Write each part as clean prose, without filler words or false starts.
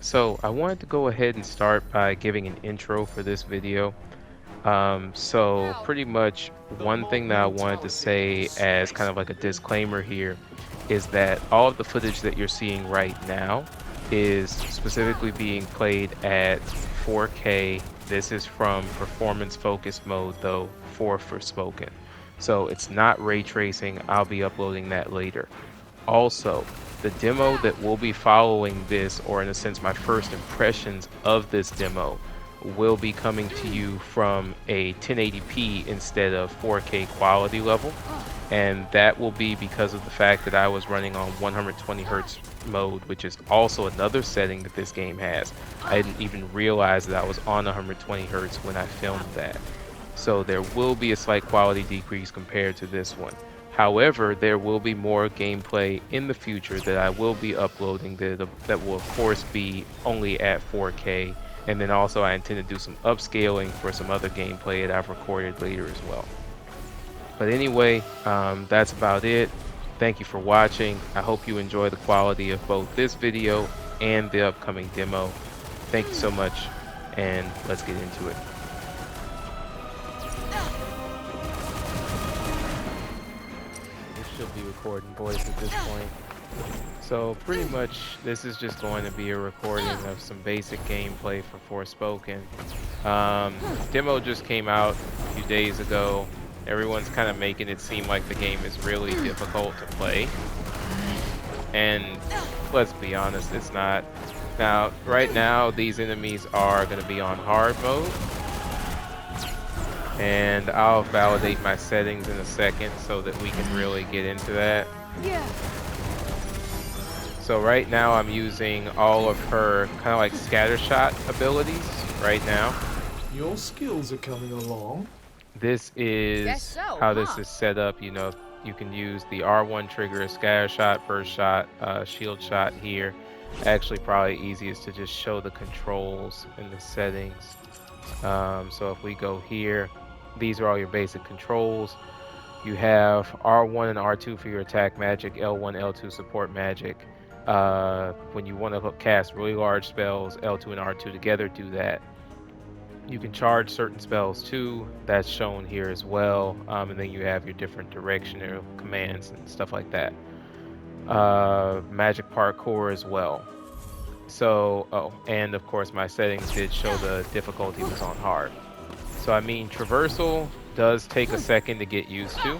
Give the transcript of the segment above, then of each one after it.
So I wanted to go ahead and start by giving an intro for this video. So pretty much one thing that I wanted to say as kind of like a disclaimer here is that all of the footage that you're seeing right now is specifically being played at 4K. This is from performance focused mode though for Forspoken. So it's not ray tracing. I'll be uploading that later. Also, the demo that will be following this, or in a sense, my first impressions of this demo, will be coming to you from a 1080p instead of 4K quality level. And that will be because of the fact that I was running on 120 hertz mode, which is also another setting that this game has. I didn't even realize that I was on 120 hertz when I filmed that. So there will be a slight quality decrease compared to this one. However, there will be more gameplay in the future that I will be uploading that will of course be only at 4K. And then also I intend to do some upscaling for some other gameplay that I've recorded later as well. But anyway, that's about it. Thank you for watching. I hope you enjoy the quality of both this video and the upcoming demo. Thank you so much, and let's get into it. Should be recording voice at this point. So pretty much this is just going to be a recording of some basic gameplay for Forspoken. Demo just came out a few days ago. Everyone's kind of making it seem like the game is really difficult to play. And let's be honest, it's not. Now, right now, these enemies are going to be on hard mode. And I'll validate my settings in a second so that we can really get into that. Yeah. So right now I'm using all of her kind of like scattershot abilities right now. Your skills are coming along. This is how this is set up. You know, you can use the R1 trigger, scattershot, burst shot, shield shot here. Actually, probably easiest to just show the controls and the settings. So if we go here, these are all your basic controls. You have R1 and R2 for your attack magic, L1, L2 support magic. When you want to cast really large spells, L2 and R2 together do that. You can charge certain spells too, that's shown here as well. And then you have your different directional commands and stuff like that. Magic parkour as well. So, and of course my settings did show the difficulty was on hard. So I mean, traversal does take a second to get used to.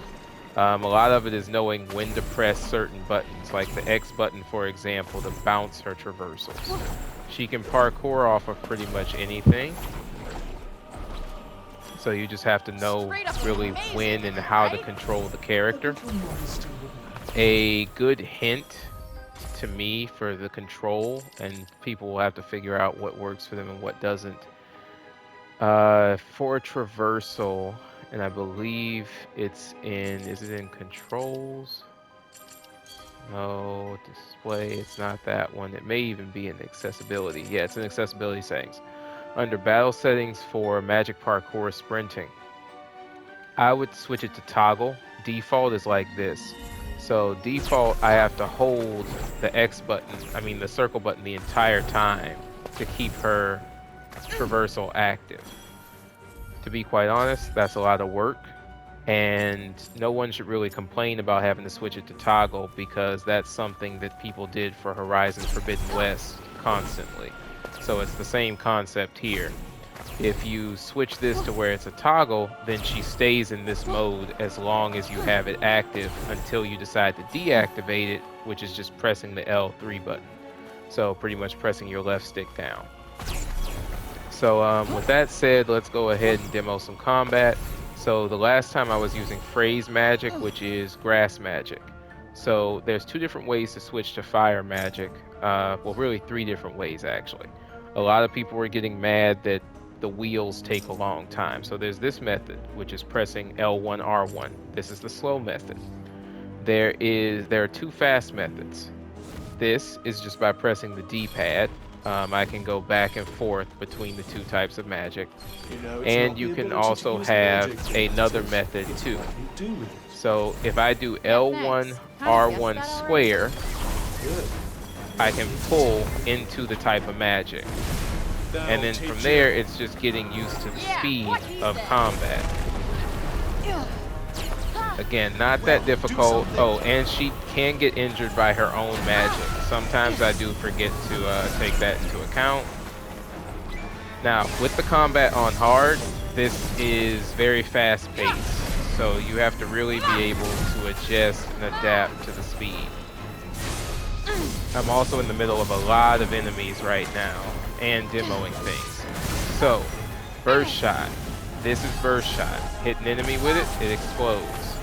A lot of it is knowing when to press certain buttons, like the X button, for example, to bounce her traversals. She can parkour off of pretty much anything. So you just have to know really when and how to control the character. A good hint to me for the control, and people will have to figure out what works for them and what doesn't. For traversal, and I believe it's in, is it in controls? No, display, it's not that one. It may even be in accessibility. Yeah, it's in accessibility settings. Under battle settings for magic parkour sprinting, I would switch it to toggle. Default is like this. So default, I have to hold the X button, I mean the circle button the entire time to keep her traversal active. To be quite honest, that's a lot of work, and no one should really complain about having to switch it to toggle, because that's something that people did for Horizon Forbidden West constantly. So it's the same concept here. If you switch this to where it's a toggle, then she stays in this mode as long as you have it active until you decide to deactivate it, which is just pressing the L3 button. So pretty much pressing your left stick down. So with that said, let's go ahead and demo some combat. So the last time I was using phrase magic, which is grass magic. So there's two different ways to switch to fire magic. Well, really three different ways actually. A lot of people were getting mad that the wheels take a long time. So there's this method, which is pressing L1, R1. This is the slow method. There are two fast methods. This is just by pressing the D-pad. I can go back and forth between the two types of magic. And you can also have another method too. So if I do L1, R1 square, I can pull into the type of magic. And then from there, it's just getting used to the speed of combat. Again, not that difficult. Oh, and she can get injured by her own magic. Sometimes I do forget to take that into account. Now, with the combat on hard, this is very fast-paced. So you have to really be able to adjust and adapt to the speed. I'm also in the middle of a lot of enemies right now and demoing things. So, burst shot. This is burst shot. Hit an enemy with it, it explodes.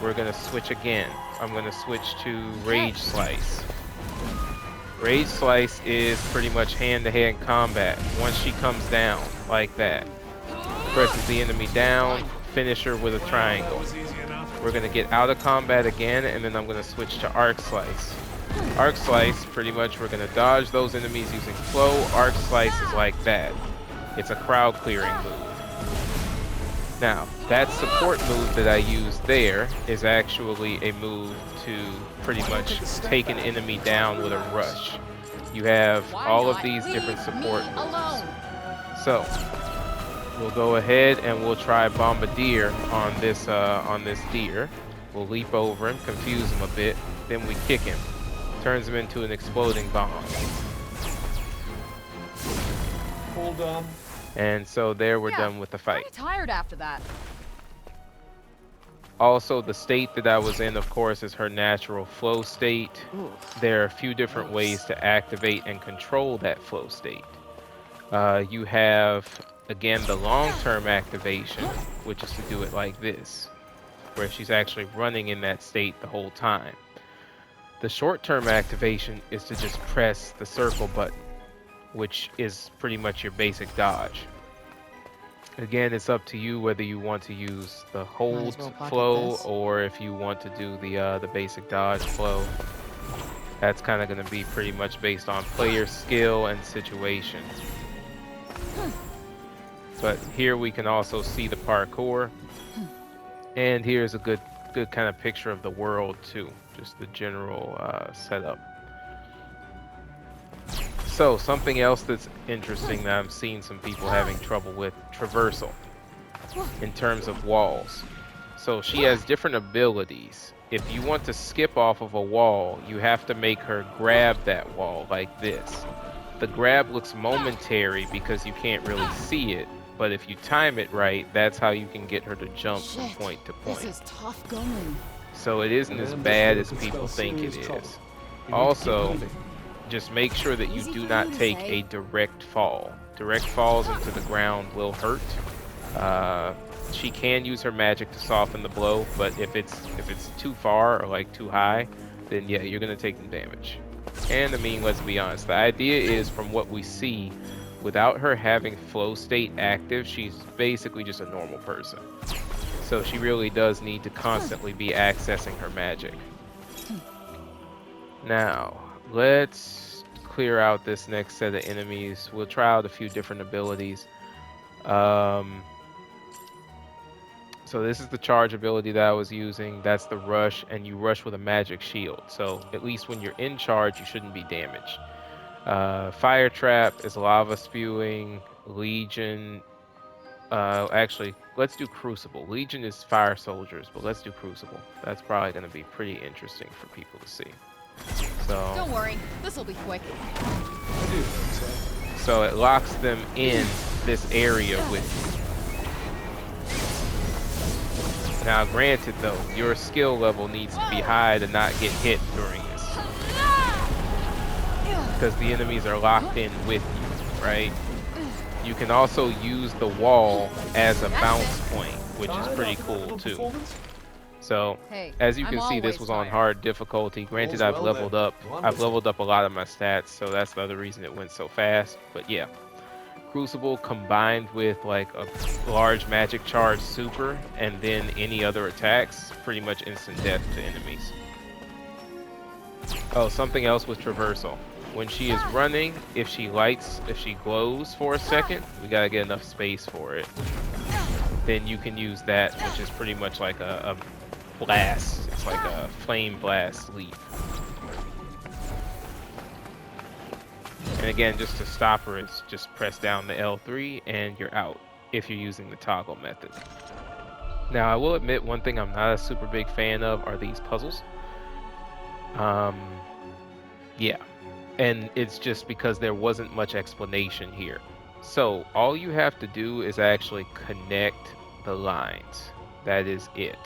We're gonna switch again. I'm gonna switch to rage slice. Rage slice is pretty much hand-to-hand combat. Once she comes down, like that, presses the enemy down, finish her with a triangle. We're gonna get out of combat again, and then I'm gonna switch to arc slice. Arc slice, pretty much we're gonna dodge those enemies using flow. Arc slice is like that. It's a crowd clearing move. Now, that support move that I used there is actually a move to pretty much take an enemy down with a rush. You have all of these different support moves. So, we'll go ahead and we'll try Bombardier on this deer. We'll leap over him, confuse him a bit, then we kick him. Turns him into an exploding bomb. Hold on. And so there we're done with the fight. I'm tired after that. Also, the state that I was in, of course, is her natural flow state. There are a few different ways to activate and control that flow state. You have, again, the long-term activation, which is to do it like this, where she's actually running in that state the whole time. The short-term activation is to just press the circle button, which is pretty much your basic dodge. Again, it's up to you whether you want to use the hold flow or if you want to do the basic dodge flow. That's kind of going to be pretty much based on player skill and situation. But here we can also see the parkour, and here's a good kind of picture of the world too, just the general setup. So, something else that's interesting that I'm seeing some people having trouble with, traversal, in terms of walls. So she has different abilities. If you want to skip off of a wall, you have to make her grab that wall like this. The grab looks momentary because you can't really see it, but if you time it right, that's how you can get her to jump from point to point. This is tough going. So it isn't as bad as people think it is. Also, just make sure that you do not take a direct fall. Direct falls into the ground will hurt. She can use her magic to soften the blow, but if it's too far or like too high, then yeah, you're gonna take some damage. And I mean, let's be honest, the idea is, from what we see, without her having flow state active, she's basically just a normal person. So she really does need to constantly be accessing her magic. Now, let's clear out this next set of enemies. We'll try out a few different abilities. So this is the charge ability that I was using. That's the rush, and you rush with a magic shield. So at least when you're in charge, you shouldn't be damaged. Fire trap is lava spewing. Legion. Actually, let's do Crucible. Legion is fire soldiers, but let's do Crucible. That's probably going to be pretty interesting for people to see. So don't worry, this will be quick. I do think so. So it locks them in this area with you. Now, granted, though, your skill level needs to be high to not get hit during this, because the enemies are locked in with you, right? You can also use the wall as a bounce point, which is pretty cool too. So, as you can see, this was on hard difficulty. Granted, I've leveled up a lot of my stats, so that's the other reason it went so fast. But yeah, Crucible combined with like a large magic charge super and then any other attacks, pretty much instant death to enemies. Oh, something else with traversal. When she is running, if she glows for a second, we gotta get enough space for it. Then you can use that, which is pretty much like a blast. It's like a flame blast leap. And again, just to stop her is just press down the L3 and you're out if you're using the toggle method. Now, I will admit one thing I'm not a super big fan of are these puzzles. Yeah, and it's just because there wasn't much explanation here. So all you have to do is actually connect the lines. That is it.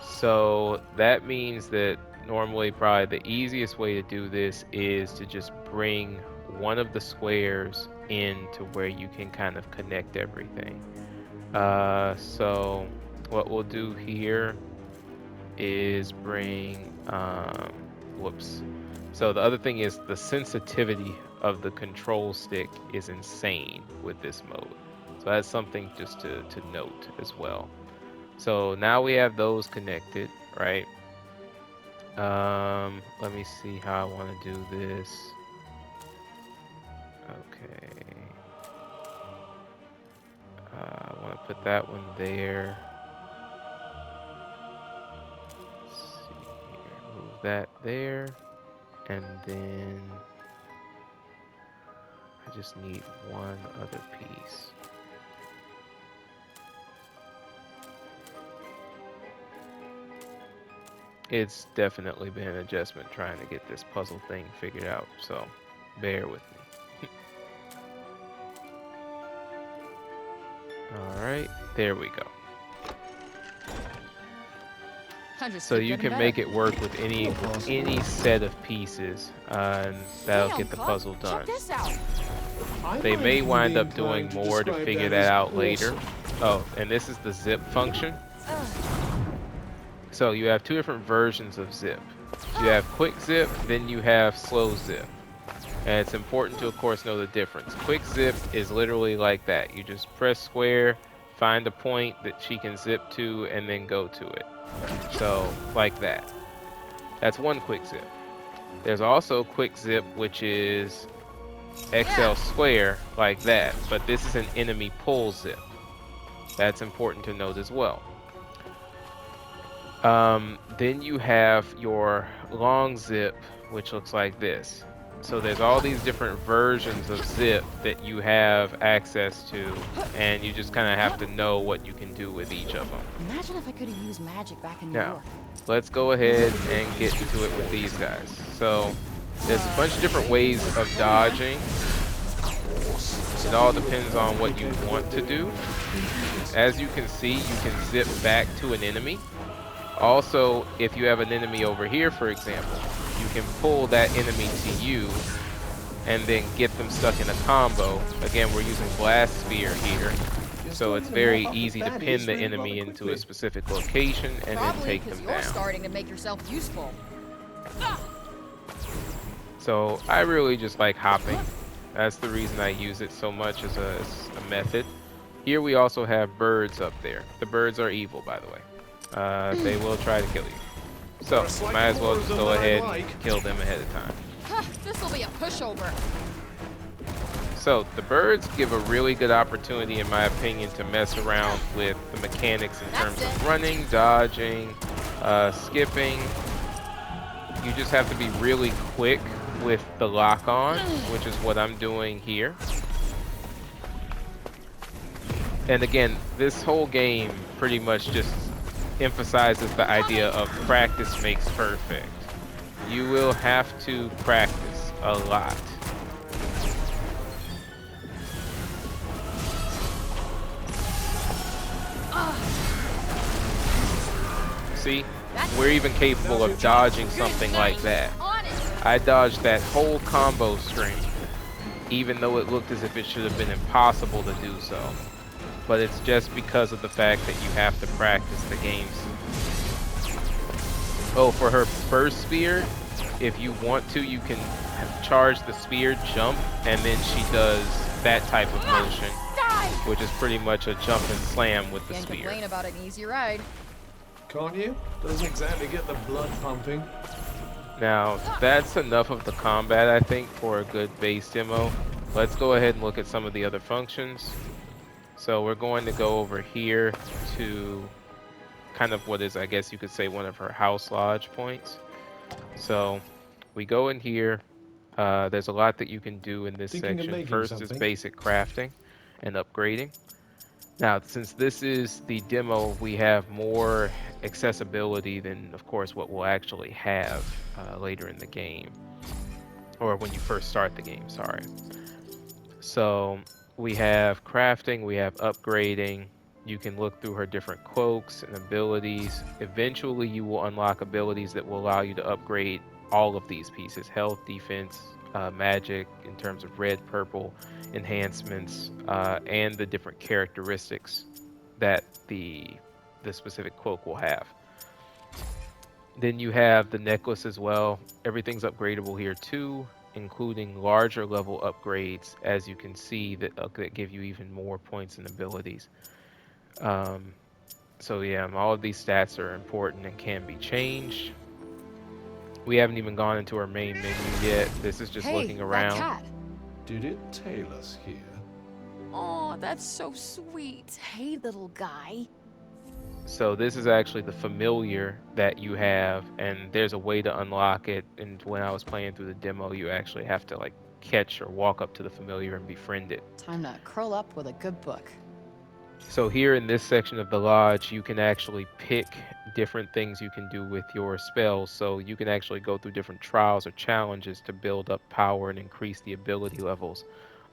So that means that normally probably the easiest way to do this is to just bring one of the squares into where you can kind of connect everything. So what we'll do here is bring, whoops. So the other thing is the sensitivity of the control stick is insane with this mode. So that's something just to note as well. So now we have those connected, right? Let me see how I want to do this. Okay. I want to put that one there. Let's see here. Move that there. And then I just need one other piece. It's definitely been an adjustment trying to get this puzzle thing figured out, so bear with me. Alright, there we go. So you can make it work with any set of pieces, and that'll get the puzzle done. Check this out. They may wind up doing more to figure that out later. Oh, and this is the zip function. So you have two different versions of zip. You have quick zip, then you have slow zip. And it's important to, of course, know the difference. Quick zip is literally like that. You just press square, find a point that she can zip to, and then go to it. So, like that. That's one quick zip. There's also quick zip, which is XL square, like that. But this is an enemy pull zip. That's important to note as well. Then you have your long zip, which looks like this. So there's all these different versions of zip that you have access to, and you just kind of have to know what you can do with each of them. Imagine if I could have used magic back in New Now, York. let's go ahead and get into it with these guys. So there's a bunch of different ways of dodging. It all depends on what you want to do. As you can see, you can zip back to an enemy. Also, if you have an enemy over here, for example, you can pull that enemy to you and then get them stuck in a combo. Again, we're using Blast Sphere here, so it's very easy to pin the enemy into a specific location and then take them You're down. starting to make yourself useful. So I really just like hopping. That's the reason I use it so much as a method. Here we also have birds up there. The birds are evil, by the way. They will try to kill you. So, might as well just go ahead and kill them ahead of time. This'll be a pushover. So, the birds give a really good opportunity, in my opinion, to mess around with the mechanics in terms of running, dodging, skipping. You just have to be really quick with the lock-on, which is what I'm doing here. And again, this whole game pretty much just emphasizes the idea of practice makes perfect. You will have to practice a lot. See, we're even capable of dodging something like that. I dodged that whole combo string, even though it looked as if it should have been impossible to do so. But it's just because of the fact that you have to practice the games. Oh, for her burst spear, if you want to, you can charge the spear, jump, and then she does that type of motion, which is pretty much a jump and slam with the Can't spear. complain about an easy ride. Can't you? Doesn't exactly get the blood pumping. Now, that's enough of the combat, I think, for a good base demo. Let's go ahead and look at some of the other functions. So we're going to go over here to kind of what is, I guess you could say, one of her house lodge points. So we go in here, There's a lot that you can do in this Thinking of section. making First is something. basic crafting and upgrading. Now, since this is the demo, we have more accessibility than, of course, what we'll actually have later in the game, or when you first start the game, sorry. So we have crafting, we have upgrading. You can look through her different cloaks and abilities. Eventually, you will unlock abilities that will allow you to upgrade all of these pieces: health, defense, magic, in terms of red, purple, enhancements, and the different characteristics that the specific cloak will have. Then you have the necklace as well. Everything's upgradable here too, including larger level upgrades, as you can see, that give you even more points and abilities. Um, so yeah, all of these stats are important and can be changed. We haven't even gone into our main menu yet. This is just Hey, looking that around. cat. Did it tail us here? Oh, that's so sweet. Hey, little guy. So this is actually the familiar that you have, and there's a way to unlock it. And when I was playing through the demo, you actually have to like catch or walk up to the familiar and befriend it. Time to curl up with a good book. So here in this section of the lodge, you can actually pick different things you can do with your spells. So you can actually go through different trials or challenges to build up power and increase the ability levels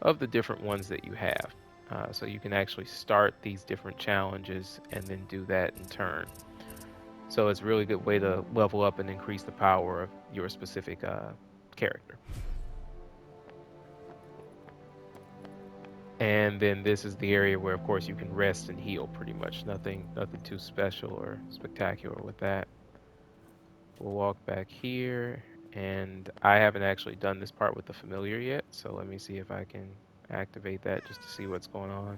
of the different ones that you have. So you can actually start these different challenges and then do that in turn. So it's a really good way to level up and increase the power of your specific character. And then this is the area where, of course, you can rest and heal pretty much. Nothing too special or spectacular with that. We'll walk back here, and I haven't actually done this part with the familiar yet, so let me see if I can activate that just to see what's going on.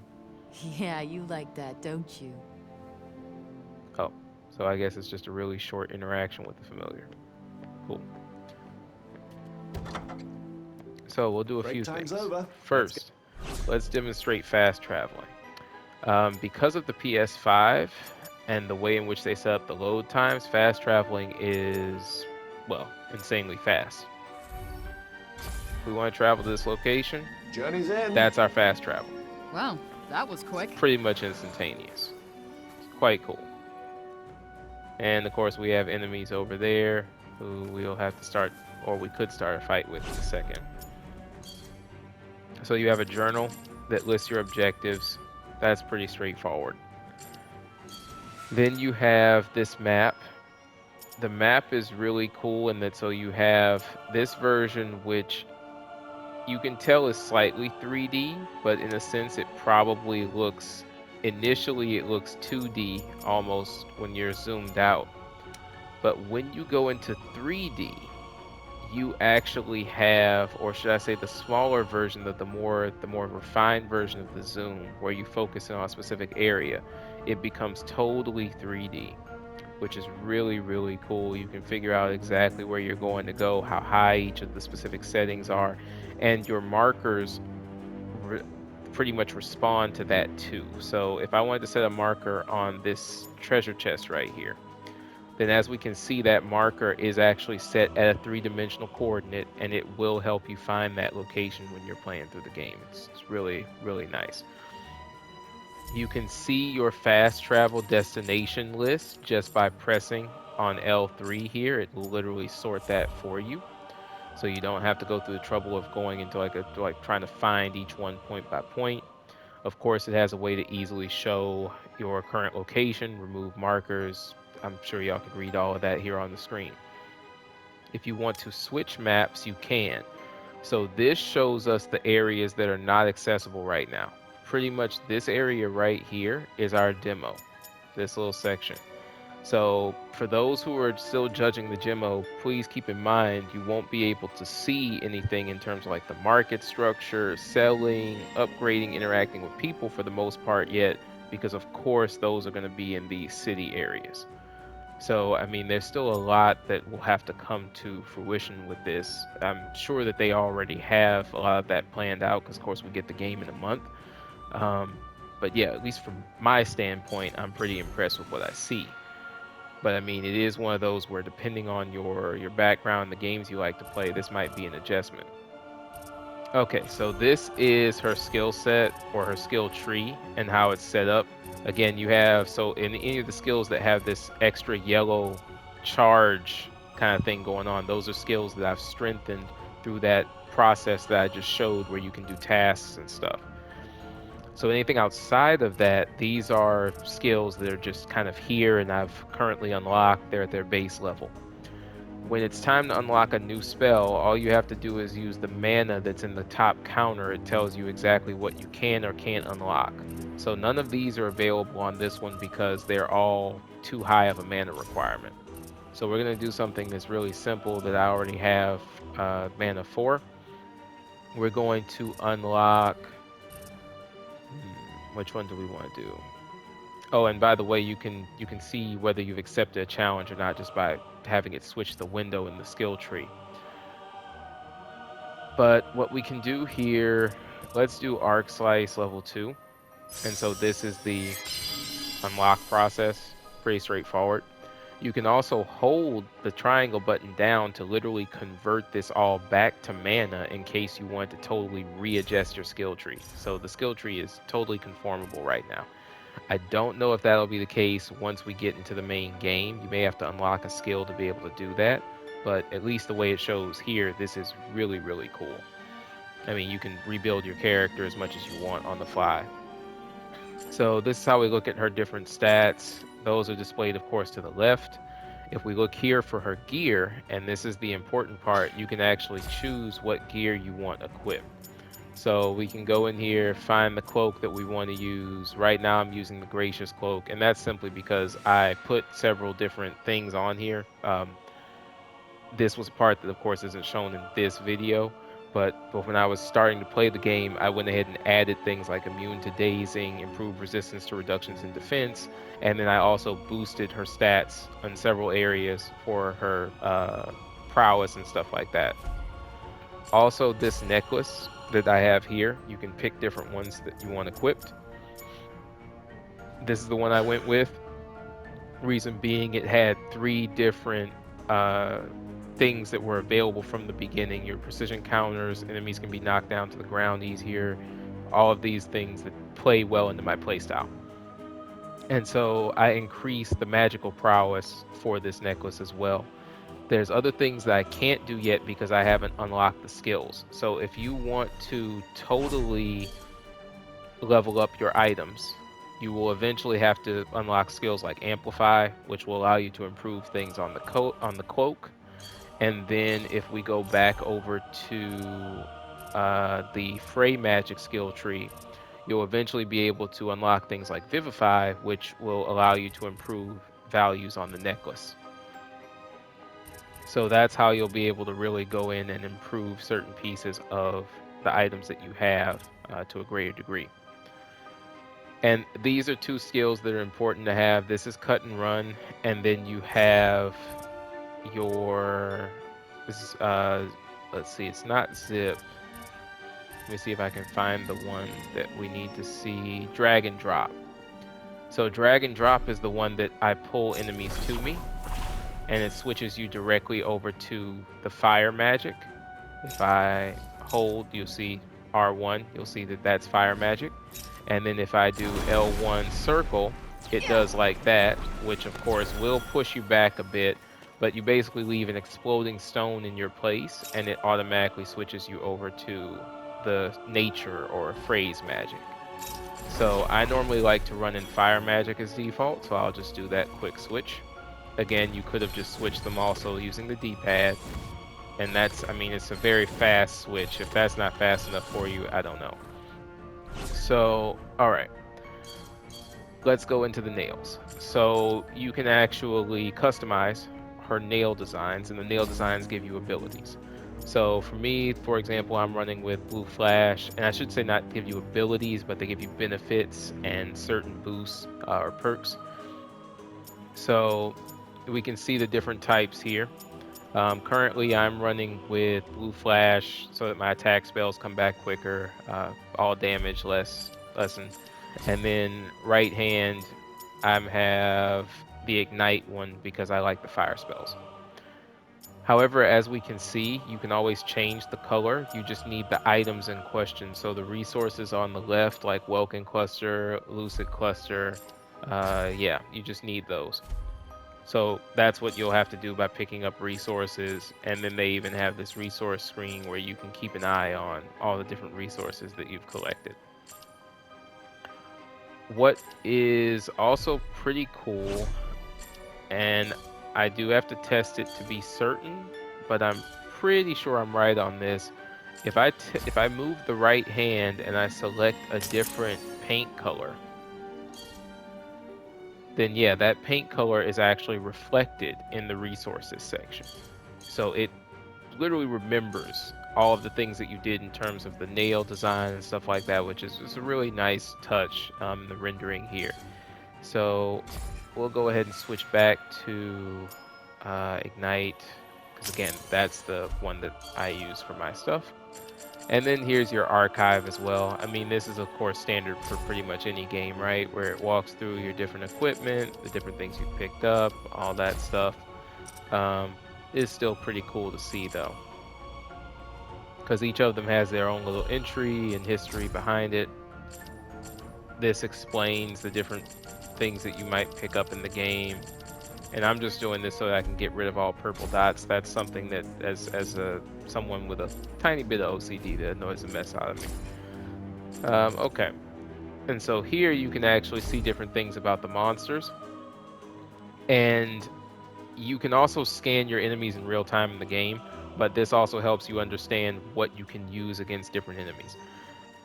Yeah, you like that, don't you? Oh, so I guess it's just a really short interaction with the familiar. Cool. So we'll do a Break few time's things. over. First, let's demonstrate fast traveling. Because of the PS5 and the way in which they set up the load times, fast traveling is, well, insanely fast. If we want to travel to this location, Journey's in. that's our fast travel. Wow, that was It's quick. pretty much instantaneous. It's quite cool. And of course, we have enemies over there who we'll have to start, or we could start a fight with in a second. So you have a journal that lists your objectives. That's pretty straightforward. Then you have this map. The map is really cool in that, so you have this version which you can tell is slightly 3D, but in a sense it probably looks, initially it looks 2D almost when you're zoomed out. But when you go into 3D, you actually have, or should I say the smaller version of the more refined version of the zoom, where you focus in on a specific area, it becomes totally 3D, which is really, really cool. You can figure out exactly where you're going to go, how high each of the specific settings are, and your markers re- pretty much respond to that too. So if I wanted to set a marker on this treasure chest right here, then as we can see, that marker is actually set at a three-dimensional coordinate, and it will help you find that location when you're playing through the game. It's really, really nice. You can see your fast travel destination list just by pressing on L3 here. It will literally sort that for you. So you don't have to go through the trouble of going into like trying to find each one point by point. Of course, it has a way to easily show your current location, remove markers. I'm sure y'all can read all of that here on the screen. If you want to switch maps, you can. So this shows us the areas that are not accessible right now. Pretty much this area right here is our demo, this little section. So for those who are still judging the demo, please keep in mind you won't be able to see anything in terms of like the market structure, selling, upgrading, interacting with people for the most part yet, because of course those are going to be in the city areas. So, I mean, there's still a lot that will have to come to fruition with this. I'm sure that they already have a lot of that planned out because, of course, we get the game in a month. Um, but yeah, at least from my standpoint, I'm pretty impressed with what I see. But I mean, it is one of those where depending on your background, the games you like to play, this might be an adjustment. Okay, so this is her skill set or her skill tree and how it's set up. Again, you have, so in any of the skills that have this extra yellow charge kind of thing going on, those are skills that I've strengthened through that process that I just showed where you can do tasks and stuff. So anything outside of that, these are skills that are just kind of here and I've currently unlocked. They're at their base level. When it's time to unlock a new spell, all you have to do is use the mana that's in the top counter. It tells you exactly what you can or can't unlock. So none of these are available on this one because they're all too high of a mana requirement. So we're going to do something that's really simple that I already have mana for. We're going to unlock... which one do we want to do? Oh, and by the way, you can see whether you've accepted a challenge or not just by having it switch the window in the skill tree. But what we can do here, let's do Arc Slice level 2. And so this is the unlock process, pretty straightforward. You can also hold the triangle button down to literally convert this all back to mana in case you want to totally readjust your skill tree. So the skill tree is totally conformable right now. I don't know if that'll be the case once we get into the main game. You may have to unlock a skill to be able to do that, but at least the way it shows here, this is really, really cool. I mean, you can rebuild your character as much as you want on the fly. So this is how we look at her different stats. Those are displayed, of course, to the left. If we look here for her gear, and this is the important part, you can actually choose what gear you want equipped. So we can go in here, find the cloak that we want to use. Right now I'm using the Gracious Cloak, and that's simply because I put several different things on here. This was a part that, of course, isn't shown in this video, but when I was starting to play the game, I went ahead and added things like immune to dazing, improved resistance to reductions in defense, and then I also boosted her stats in several areas for her prowess and stuff like that. Also, this necklace that I have here, you can pick different ones that you want equipped. This is the one I went with. Reason being, it had 3 different things that were available from the beginning. Your precision counters, enemies can be knocked down to the ground easier, all of these things that play well into my playstyle. And so I increased the magical prowess for this necklace as well. There's other things that I can't do yet because I haven't unlocked the skills. So if you want to totally level up your items, you will eventually have to unlock skills like Amplify, which will allow you to improve things on the cloak. And then if we go back over to the Fray Magic skill tree, you'll eventually be able to unlock things like Vivify, which will allow you to improve values on the necklace. So that's how you'll be able to really go in and improve certain pieces of the items that you have to a greater degree. And these are 2 skills that are important to have. This is Cut and Run, and then you have your, this is, let's see, it's not Zip. Let me see if I can find the one that we need to see, Drag and Drop. So Drag and Drop is the one that I pull enemies to me, and it switches you directly over to the fire magic. If I hold, you'll see R1, you'll see that that's fire magic. And then if I do L1 circle, it does like that, which of course will push you back a bit, but you basically leave an exploding stone in your place and it automatically switches you over to the nature or phrase magic. So I normally like to run in fire magic as default, so I'll just do that quick switch. Again, you could have just switched them also using the D-pad. And that's, I mean, it's a very fast switch. If that's not fast enough for you, I don't know. So, all right. Let's go into the nails. So you can actually customize her nail designs, and the nail designs give you abilities. So for me, for example, I'm running with Blue Flash, and I should say not give you abilities, but they give you benefits and certain boosts or perks. So we can see the different types here. Currently, I'm running with Blue Flash so that my attack spells come back quicker, all damage lessened. And then right hand, I have the Ignite one because I like the fire spells. However, as we can see, you can always change the color. You just need the items in question. So the resources on the left, like Welkin Cluster, Lucid Cluster, yeah, you just need those. So that's what you'll have to do by picking up resources. And then they even have this resource screen where you can keep an eye on all the different resources that you've collected. What is also pretty cool, and I do have to test it to be certain, but I'm pretty sure I'm right on this. If I move the right hand and I select a different paint color, then yeah, that paint color is actually reflected in the resources section. So it literally remembers all of the things that you did in terms of the nail design and stuff like that, which is just a really nice touch in the rendering here. So we'll go ahead and switch back to Ignite, because again, that's the one that I use for my stuff. And then here's your archive as well. I mean, this is of course standard for pretty much any game, right? Where it walks through your different equipment, the different things you picked up, all that stuff. Um, is still pretty cool to see though, because each of them has their own little entry and history behind it. This explains the different things that you might pick up in the game. And I'm just doing this so that I can get rid of all purple dots. That's something that, as a someone with a tiny bit of OCD, that annoys the mess out of me. Okay, and so here you can actually see different things about the monsters, and you can also scan your enemies in real time in the game. But this also helps you understand what you can use against different enemies.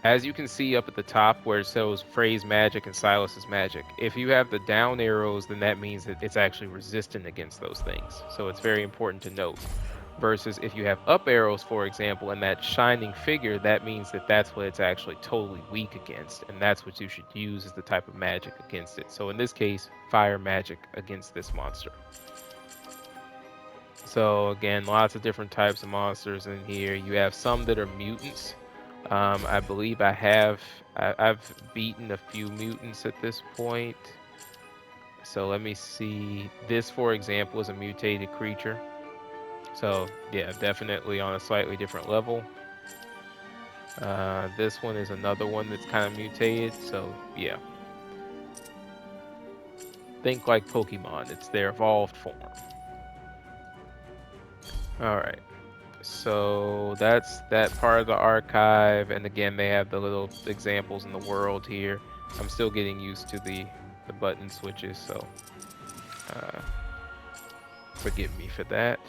As you can see up at the top where it shows Frey's magic and Silas's magic, if you have the down arrows, then that means that it's actually resistant against those things. So it's very important to note. Versus if you have up arrows, for example, and that shining figure, that means that that's what it's actually totally weak against, and that's what you should use as the type of magic against it. So in this case, fire magic against this monster. So again, lots of different types of monsters in here. You have some that are mutants. I believe I've beaten a few mutants at this point. So let me see. This, for example, is a mutated creature. So yeah, definitely on a slightly different level. This one is another one that's kind of mutated. So yeah, think like Pokemon. It's their evolved form. All right. So that's that part of the archive, and again, they have the little examples in the world here. I'm still getting used to the button switches, so uh, forgive me for that.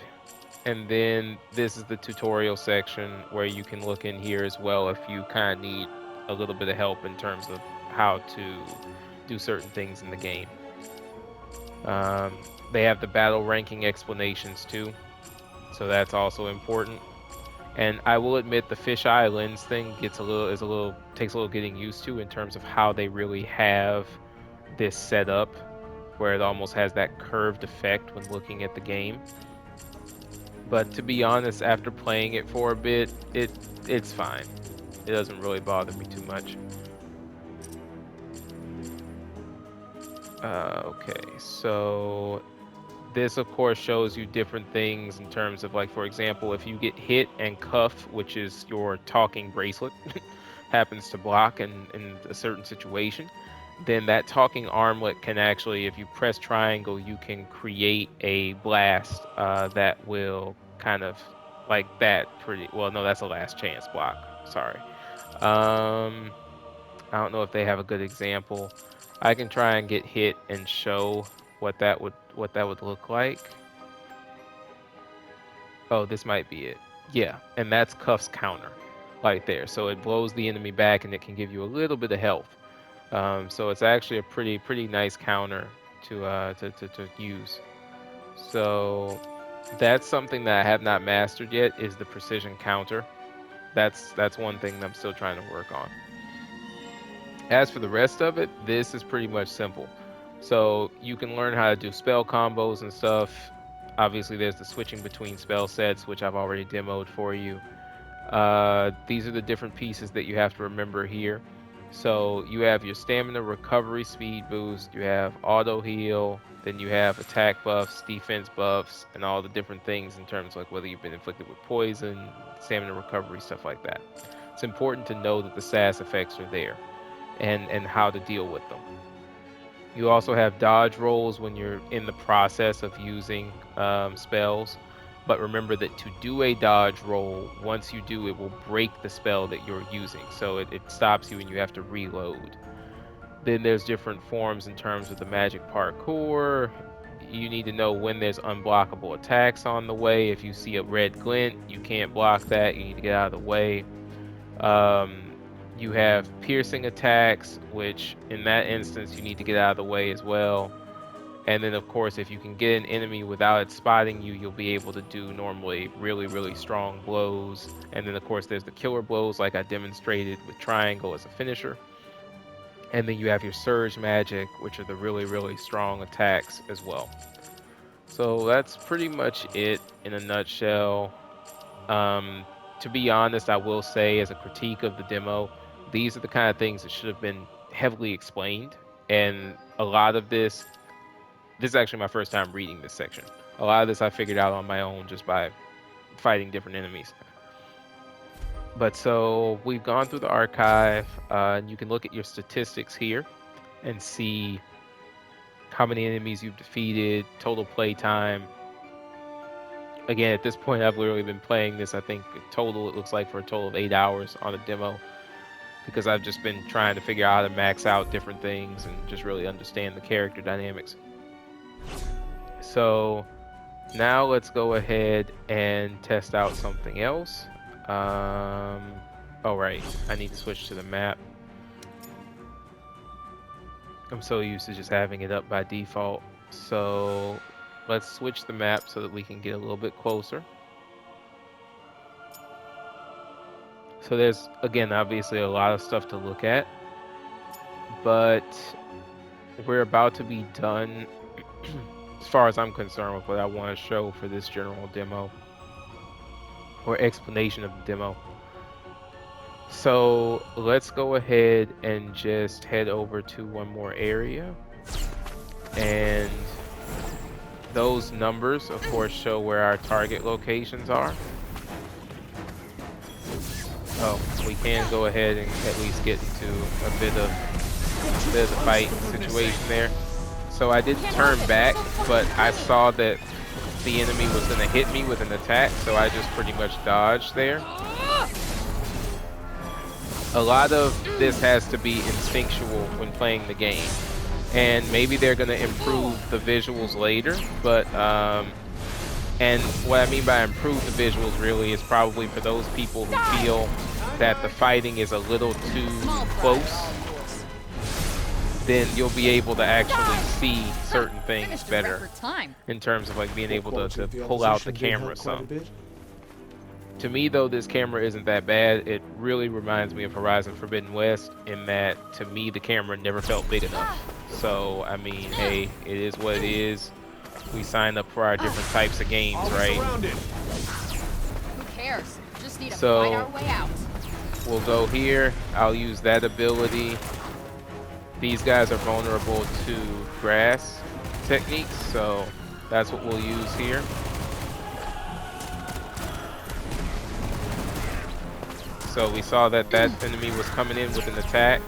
And then this is the tutorial section where you can look in here as well if you kind of need a little bit of help in terms of how to do certain things in the game. They have the battle ranking explanations too, so that's also important. And I will admit the fisheye lens thing takes a little getting used to in terms of how they really have this set up, where it almost has that curved effect when looking at the game. But to be honest, after playing it for a bit, it's fine. It doesn't really bother me too much. Okay, so this of course shows you different things in terms of, like, for example, if you get hit and cuff, which is your talking bracelet, happens to block in a certain situation, then that talking armlet can actually, if you press triangle, you can create a blast that will kind of like that pretty well. No, that's a last chance block. Sorry. I don't know if they have a good example. I can try and get hit and show what that would look like. Oh, this might be it. Yeah, and that's Cuff's counter right there. So it blows the enemy back and it can give you a little bit of health. So it's actually a pretty nice counter to use. So that's something that I have not mastered yet, is the precision counter. That's one thing that I'm still trying to work on. As for the rest of it, this is pretty much simple. So you can learn how to do spell combos and stuff. Obviously, there's the switching between spell sets, which I've already demoed for you. These are the different pieces that you have to remember here. So you have your stamina recovery speed boost, you have auto heal, then you have attack buffs, defense buffs, and all the different things in terms of like whether you've been inflicted with poison, stamina recovery, stuff like that. It's important to know that the SAS effects are there and how to deal with them. You also have dodge rolls when you're in the process of using spells. But remember that to do a dodge roll, once you do, it will break the spell that you're using. So it stops you and you have to reload. Then there's different forms in terms of the magic parkour. You need to know when there's unblockable attacks on the way. If you see a red glint, you can't block that. You need to get out of the way. Um, you have piercing attacks, which in that instance you need to get out of the way as well. And then, of course, if you can get an enemy without it spotting you, you'll be able to do normally really, really strong blows. And then, of course, there's the killer blows, like I demonstrated with Triangle as a finisher. And then you have your Surge Magic, which are the really, really strong attacks as well. So that's pretty much it in a nutshell. To be honest, I will say, as a critique of the demo, these are the kind of things that should have been heavily explained. And a lot of this is actually my first time reading this section. A lot of this I figured out on my own just by fighting different enemies. But so we've gone through the archive, and you can look at your statistics here and see how many enemies you've defeated, total play time. Again, at this point, I've literally been playing this, I think, total, it looks like for a total of 8 hours on a demo, because I've just been trying to figure out how to max out different things and just really understand the character dynamics. So now let's go ahead and test out something else. Oh right, I need to switch to the map. I'm so used to just having it up by default. So let's switch the map so that we can get a little bit closer. So there's, again, obviously a lot of stuff to look at, but we're about to be done as far as I'm concerned with what I want to show for this general demo or explanation of the demo. So let's go ahead and just head over to one more area, and those numbers of course show where our target locations are. Oh, we can go ahead and at least get into a bit of the fight situation there. So I didn't turn back, but I saw that the enemy was going to hit me with an attack, so I just pretty much dodged there. A lot of this has to be instinctual when playing the game, and maybe they're going to improve the visuals later, but and what I mean by improve the visuals really is probably for those people who feel that the fighting is a little too close, then you'll be able to actually see certain things better in terms of like being able to pull out the camera some. To me, though, this camera isn't that bad. It really reminds me of Horizon Forbidden West in that, to me, the camera never felt big enough. So, I mean, hey, it is what it is. We signed up for our different types of games, right? Who cares? Just need to So, fight our way out. We'll go here. I'll use that ability. These guys are vulnerable to grass techniques, so that's what we'll use here. So we saw that that enemy was coming in with an attack.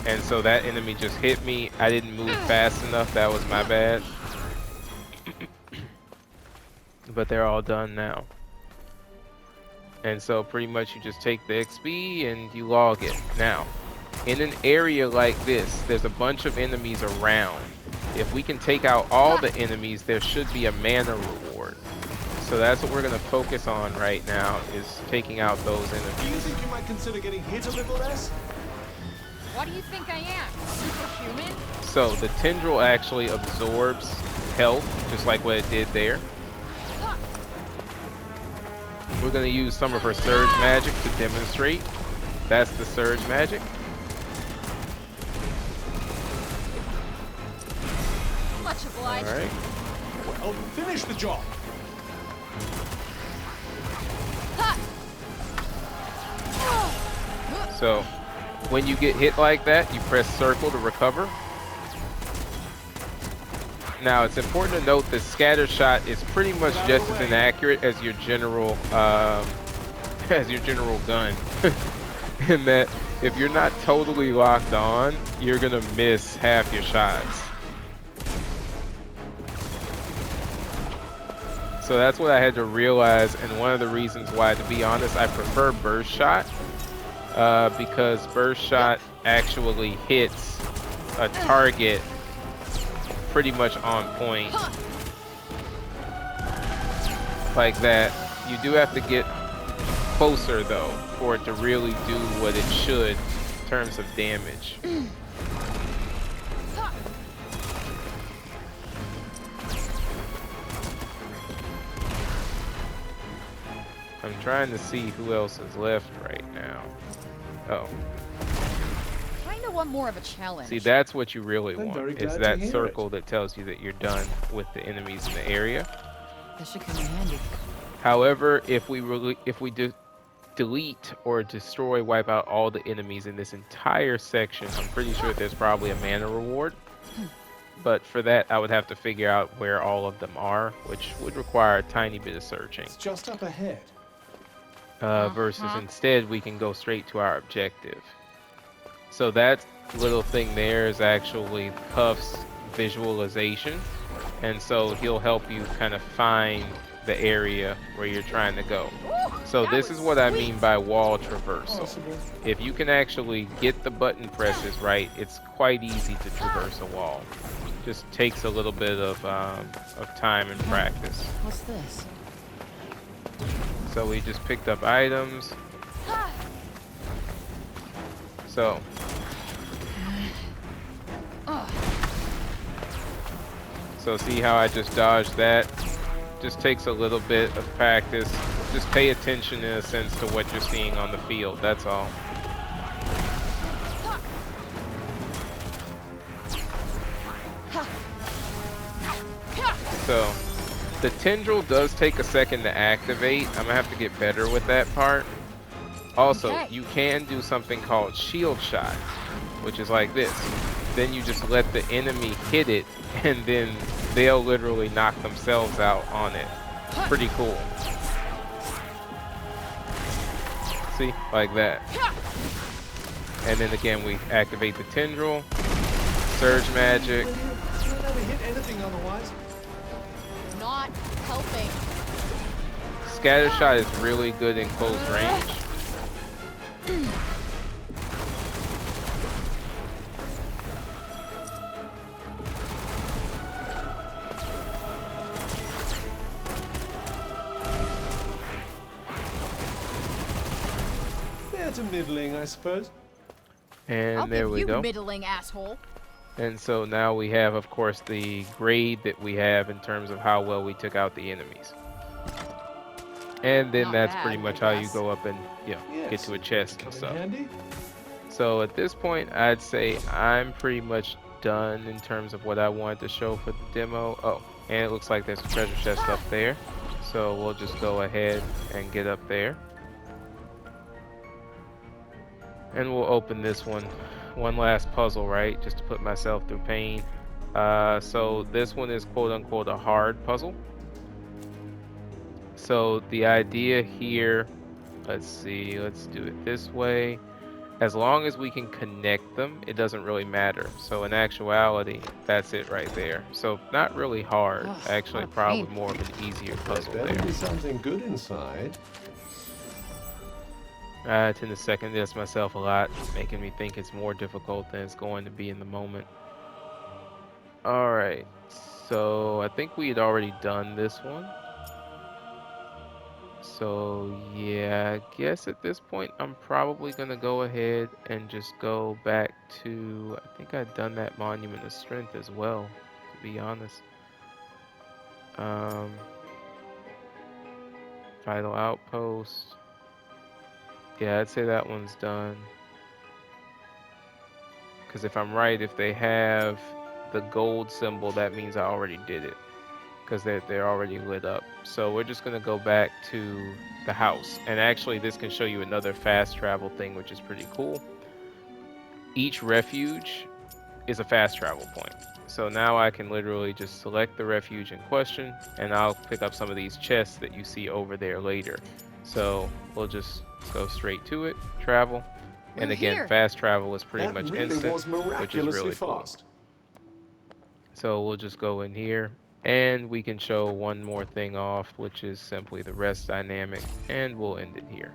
And so that enemy just hit me. I didn't move fast enough. That was my bad. But they're all done now. And so pretty much you just take the XP and you log it. Now, in an area like this, there's a bunch of enemies around. If we can take out all the enemies, there should be a mana reward. So that's what we're going to focus on right now, is taking out those enemies. Do you think you might consider getting hit a little less? What do you think I am? Superhuman? So the tendril actually absorbs health, just like what it did there. We're going to use some of her surge magic to demonstrate. That's the surge magic. Much obliged. All right. Well, finish the job. So when you get hit like that, you press circle to recover. Now it's important to note that scatter shot is pretty much just as inaccurate as your general gun. In that if you're not totally locked on, you're gonna miss half your shots. So that's what I had to realize, and one of the reasons why, to be honest, I prefer burst shot, because burst shot actually hits a target pretty much on point. Like that. You do have to get closer though for it to really do what it should in terms of damage. I'm trying to see who else is left right now. Oh. Kinda want more of a challenge. See, that's what you really I'm very want. Is glad to that hear circle that tells you that you're done with the enemies in the area. This should come in handy. However, if we delete or destroy, wipe out all the enemies in this entire section, I'm pretty sure there's probably a mana reward. But for that, I would have to figure out where all of them are, which would require a tiny bit of searching. It's just up ahead. Versus instead, we can go straight to our objective. So that little thing there is actually Puff's visualization. And so he'll help you kind of find the area where you're trying to go. So this is what I mean by wall traversal. Possible. If you can actually get the button presses right, it's quite easy to traverse a wall. Just takes a little bit of time and practice. What's this? So we just picked up items. So see how I just dodged that? Just takes a little bit of practice. Just pay attention in a sense to what you're seeing on the field, that's all. So the tendril does take a second to activate. I'm gonna have to get better with that part. Also, you can do something called shield shot, which is like this. Then you just let the enemy hit it, and then they'll literally knock themselves out on it. Pretty cool. See? Like that. And then again, we activate the tendril, surge magic. You'll never hit anything otherwise. Not helping. Scatter shot is really good in close range. That's a middling, I suppose. And I'll there give we you go. middling asshole. And so now we have, of course, the grade that we have in terms of how well we took out the enemies. And then Not that's bad, pretty much I how you guess. go up and, you know, get Yes, to a chest and come in stuff. handy. So at this point, I'd say I'm pretty much done in terms of what I wanted to show for the demo. Oh, and it looks like there's a treasure chest up there. So we'll just go ahead and get up there. And we'll open this one last puzzle, right? Just to put myself through pain. So this one is quote unquote a hard puzzle. So the idea here, let's see, let's do it this way. As long as we can connect them, it doesn't really matter. So in actuality, that's it right there. So not really hard. Ugh, Actually, what a probably pain. more of an easier There's puzzle better there. be something good inside. I tend to second guess myself a lot, making me think it's more difficult than it's going to be in the moment. Alright, so I think we had already done this one. So yeah, I guess at this point I'm probably gonna go ahead and just go back to, I think I'd done that Monument of Strength as well, to be honest. Vital Outpost. Yeah, I'd say that one's done. Because if I'm right, if they have the gold symbol, that means I already did it. because they're already lit up. So we're just gonna go back to the house, and actually this can show you another fast travel thing, which is pretty cool. Each refuge is a fast travel point. So now I can literally just select the refuge in question, and I'll pick up some of these chests that you see over there later. So we'll just go straight to it, travel, and We're again, here. fast travel is pretty That much really instant, was which is miraculously really cool. fast. So we'll just go in here, and we can show one more thing off, which is simply the rest dynamic, and we'll end it here.